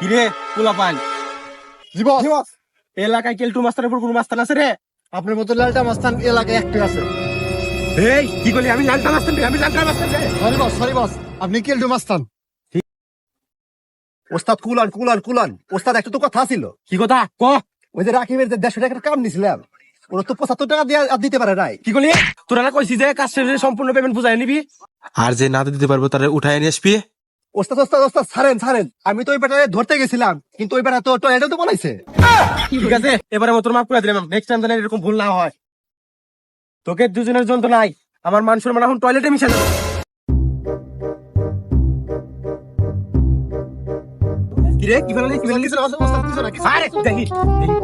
কিরে পোলাপান, জি বস। এলাকায় কেলটু মাস্তানের উপর কোনো মাস্তান আছে রে? আপনার মতো লালটা মাস্তান এলাকায় একটু আছে। এই কি করলি? আমি লালটা মাস্তান রে, আমি লালটা মাস্তান রে। সরি বস, আপনি কেলটু মাস্তান। ওস্তাদ কুলান কুলান কুলান। ওস্তাদ একটা তো কথা ছিল। কি কথা ক? ওই যে রাকিবের যে 150 টাকার কাম নিছিলাম, ওরা তো 75 টাকা দিয়ে আর দিতে পারে নাই। কি করলি? তোরা না কইছি যে কাজ শেষে সম্পূর্ণ পেমেন্ট বুঝাই নিবি, আর যে না দিতে পারবো তারে উঠায় নিয়ে আসবি। ওস্তাদ ওস্তাদ ওস্তাদ ছাড়েন ছাড়েন, আমি তো ওই বেটারে ধরতে গেছিলাম, কিন্তু ওই বেটা তো টয়লেটও তো বানাইছে। ঠিক আছে, এবারে মতো মাফ করে দিলাম। নেক্সট টাইম যেন এরকম ভুল না হয়। তোকে দুজনের জন্য নাই, আমার মান সম্মান এখন টয়লেটে মিশে যাবে। কিরে কি ফেলালি? কি ফেলালি? ওস্তাদ কিছু না, কিছু না। আরে দেখি দেখি